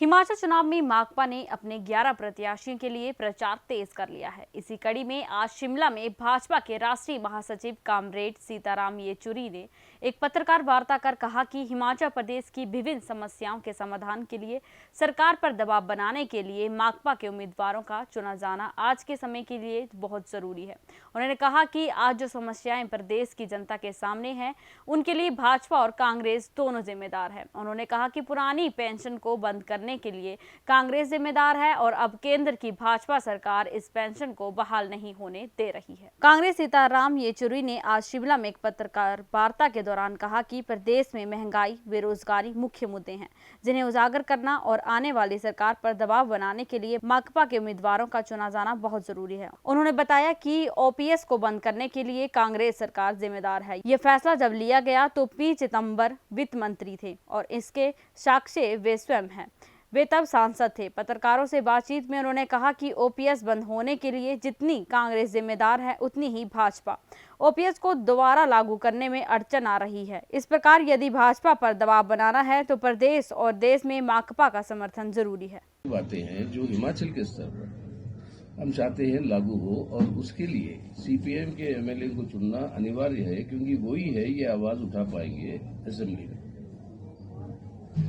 हिमाचल चुनाव में माकपा ने अपने 11 प्रत्याशियों के लिए प्रचार तेज कर लिया है। इसी कड़ी में आज शिमला में भाजपा के राष्ट्रीय महासचिव कॉमरेड सीताराम येचुरी ने एक पत्रकार वार्ता कर कहा कि हिमाचल प्रदेश की विभिन्न समस्याओं के समाधान के लिए सरकार पर दबाव बनाने के लिए माकपा के उम्मीदवारों का चुना जाना आज के समय के लिए बहुत जरूरी है। उन्होंने कहा कि आज जो समस्याएं प्रदेश की जनता के सामने हैं, उनके लिए भाजपा और कांग्रेस दोनों जिम्मेदार है। उन्होंने कहा कि पुरानी पेंशन को बंद करने के लिए कांग्रेस जिम्मेदार है और अब केंद्र की भाजपा सरकार इस पेंशन को बहाल नहीं होने दे रही है। कांग्रेस सीताराम येचुरी ने आज शिमला में एक पत्रकार वार्ता के दौरान कहा कि प्रदेश में महंगाई, बेरोजगारी मुख्य मुद्दे हैं, जिन्हें उजागर करना और आने वाली सरकार पर दबाव बनाने के लिए माकपा के उम्मीदवारों का चुना जाना बहुत जरूरी है। उन्होंने बताया कि ओपीएस को बंद करने के लिए कांग्रेस सरकार जिम्मेदार है। ये फैसला जब लिया गया तो पी चिदंबरम वित्त मंत्री थे और इसके साक्ष्य वे स्वयं हैं। वे तब सांसद थे। पत्रकारों से बातचीत में उन्होंने कहा कि ओपीएस बंद होने के लिए जितनी कांग्रेस जिम्मेदार है, उतनी ही भाजपा। ओपीएस को दोबारा लागू करने में अड़चन आ रही है। इस प्रकार यदि भाजपा पर दबाव बनाना है तो प्रदेश और देश में माकपा का समर्थन जरूरी है। बातें हैं जो हिमाचल के स्तर पर हम चाहते हैं लागू हो, और उसके लिए सीपीएम के एमएलए को चुनना अनिवार्य है, क्योंकि वही है ये आवाज उठा पाएंगे असेंबली में।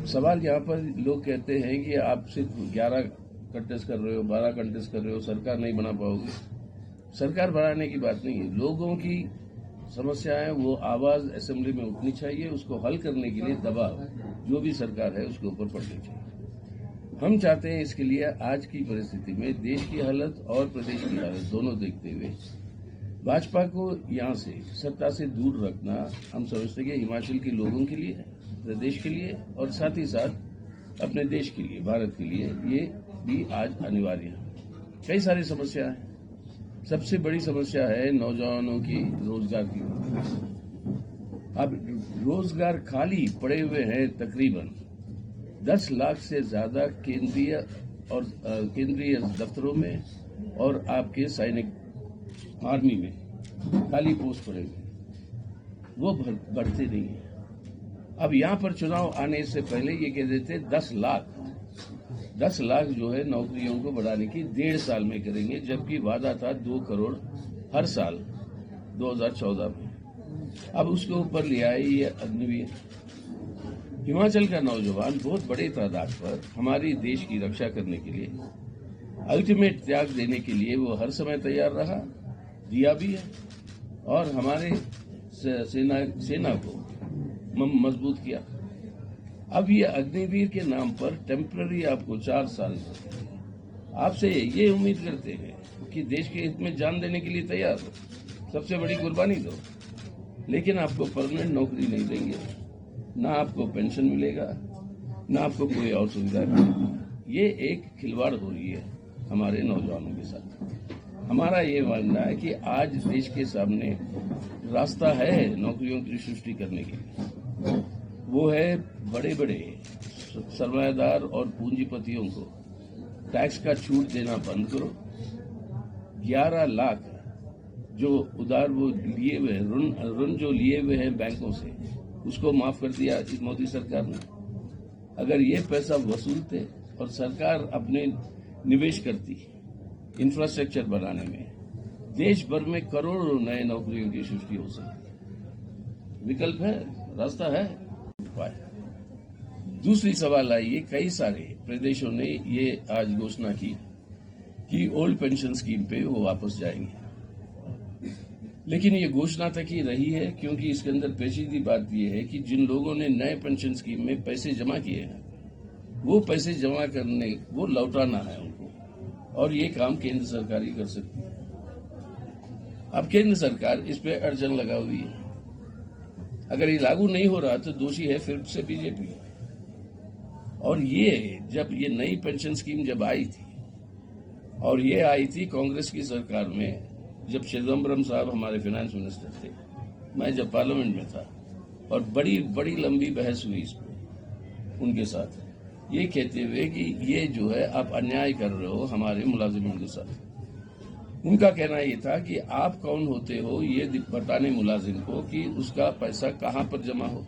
सवाल यहाँ पर लोग कहते हैं कि आप सिर्फ 11 कंटेस्ट कर रहे हो, 12 कंटेस्ट कर रहे हो, सरकार नहीं बना पाओगे। सरकार बढ़ाने की बात नहीं है, लोगों की समस्याएं वो आवाज असेंबली में उठनी चाहिए। उसको हल करने के लिए दबाव जो भी सरकार है उसके ऊपर पड़नी चाहिए। हम चाहते हैं इसके लिए आज की परिस्थिति में देश की हालत और प्रदेश की हालत दोनों देखते हुए भाजपा को यहाँ से सत्ता से दूर रखना हम समझते हैं कि हिमाचल के लोगों के लिए, प्रदेश के लिए और साथ ही साथ अपने देश के लिए, भारत के लिए ये भी आज अनिवार्य है। कई सारी समस्या है। सबसे बड़ी समस्या है नौजवानों की रोजगार की। अब रोजगार खाली पड़े हुए हैं तकरीबन 10 लाख से ज्यादा केंद्रीय दफ्तरों में और आपके सैनिक आर्मी में खाली पोस्ट पड़े हुए, वो बढ़ते नहीं है। अब यहाँ पर चुनाव आने से पहले ये कह देते 10 लाख जो है नौकरियों को बढ़ाने की 1.5 साल में करेंगे, जबकि वादा था 2 करोड़ हर साल 2014 में। अब उसके ऊपर लिया है ये अग्निवीर। हिमाचल का नौजवान बहुत बड़े तादाद पर हमारी देश की रक्षा करने के लिए, अल्टीमेट त्याग देने के लिए वो हर समय तैयार रहा, दिया भी है, और हमारे सेना को मजबूत किया। अब ये अग्निवीर के नाम पर टेम्पररी आपको 4 साल आपसे ये उम्मीद करते हैं कि देश के हित में जान देने के लिए तैयार हो, सबसे बड़ी कुर्बानी दो, लेकिन आपको परमानेंट नौकरी नहीं देंगे, ना आपको पेंशन मिलेगा, ना आपको कोई और सुविधा मिलेगी। ये एक खिलवाड़ हो रही है हमारे नौजवानों के साथ। हमारा ये मानना है कि आज देश के सामने रास्ता है नौकरियों की सृष्टि करने के लिए, वो है बड़े बड़े सरमायादार और पूंजीपतियों को टैक्स का छूट देना बंद करो। 11 लाख जो उधार वो लिए हुए हैं, ऋण जो लिए हुए हैं बैंकों से, उसको माफ कर दिया इस मोदी सरकार ने। अगर ये पैसा वसूलते और सरकार अपने निवेश करती इंफ्रास्ट्रक्चर बनाने में, देश भर में करोड़ों नए नौकरियों की सृष्टि हो सकती। विकल्प है, रास्ता है। दूसरी सवाल आई है, कई सारे प्रदेशों ने ये आज घोषणा की कि ओल्ड पेंशन स्कीम पे वो वापस जाएंगे, लेकिन ये घोषणा तक ही रही है, क्योंकि इसके अंदर पेचीदी बात यह है कि जिन लोगों ने नए पेंशन स्कीम में पैसे जमा किए हैं, वो पैसे जमा करने वो लौटाना है उनको, और ये काम केंद्र सरकार ही कर सकती है। अब केंद्र सरकार इस पे अड़चन लगा हुई है। अगर ये लागू नहीं हो रहा तो दोषी है फिर से बीजेपी। और ये जब ये नई पेंशन स्कीम जब आई थी, और ये आई थी कांग्रेस की सरकार में, जब चिदंबरम साहब हमारे फाइनेंस मिनिस्टर थे, मैं जब पार्लियामेंट में था, और बड़ी बड़ी लंबी बहस हुई इस पर उनके साथ, ये कहते हुए कि ये जो है आप अन्याय कर रहे हो हमारे मुलाजिमों के साथ। उनका कहना ये था कि आप कौन होते हो ये बताने मुलाजिम को कि उसका पैसा कहाँ पर जमा हो।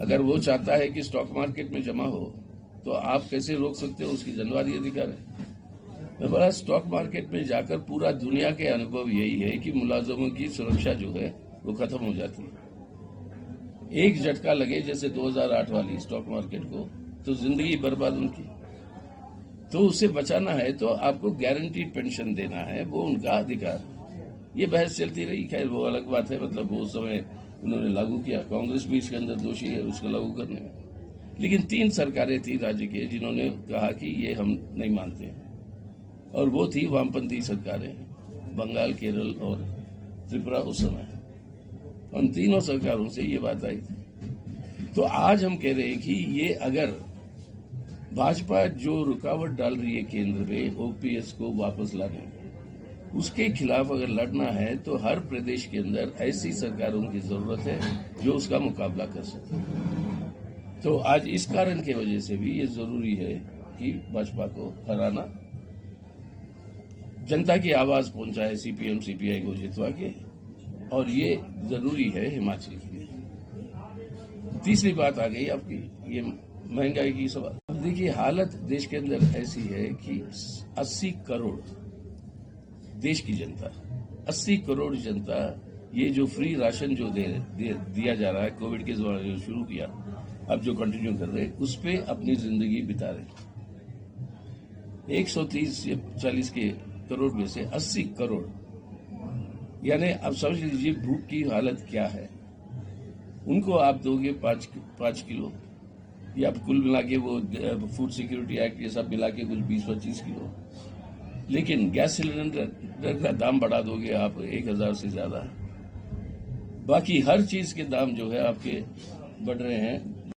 अगर वो चाहता है कि स्टॉक मार्केट में जमा हो तो आप कैसे रोक सकते हो, उसकी जनवादी अधिकार है। मैं बड़ा स्टॉक मार्केट में जाकर पूरा दुनिया के अनुभव यही है कि मुलाजमों की सुरक्षा जो है वो खत्म हो जाती है। एक झटका लगे जैसे 2008 वाली स्टॉक मार्केट को, तो जिंदगी बर्बाद उनकी। तो उसे बचाना है तो आपको गारंटीड पेंशन देना है, वो उनका अधिकार। ये बहस चलती रही, खैर वो अलग बात है, मतलब वो समय उन्होंने लागू किया, कांग्रेस भी इसके अंदर दोषी है उसको लागू करने में। लेकिन 3 सरकारें थी राज्य के जिन्होंने कहा कि ये हम नहीं मानते हैं, और वो थी वामपंथी सरकारें, बंगाल, केरल और त्रिपुरा उस समय। उन तीनों सरकारों से ये बात आई थी। तो आज हम कह रहे हैं कि ये अगर भाजपा जो रुकावट डाल रही है केंद्र में ओपीएस को वापस लाने में, उसके खिलाफ अगर लड़ना है तो हर प्रदेश के अंदर ऐसी सरकारों की जरूरत है जो उसका मुकाबला कर सके। तो आज इस कारण की वजह से भी ये जरूरी है कि भाजपा को हराना, जनता की आवाज पहुंचाए सीपीएम सीपीआई को जितवा के, और ये जरूरी है हिमाचल के लिए। तीसरी बात आ गई आपकी ये महंगाई की सवाल। अब देखिए, हालत देश के अंदर ऐसी है कि 80 करोड़ देश की जनता, 80 करोड़ जनता ये जो फ्री राशन जो दिया जा रहा है, कोविड के दौरान जो शुरू किया, अब जो कंटिन्यू कर रहे हैं, उस पे अपनी जिंदगी बिता रहे। 130 या 40 के करोड़ में से 80 करोड़, यानी अब समझ लीजिए भूख की हालत क्या है। उनको आप दोगे 5 किलो, या कुल मिला के वो फूड सिक्योरिटी एक्ट ये सब मिला के कुछ 20-25 किलो, लेकिन गैस सिलेंडर का दाम बढ़ा दोगे आप 1000 से ज्यादा। बाकी हर चीज के दाम जो है आपके बढ़ रहे हैं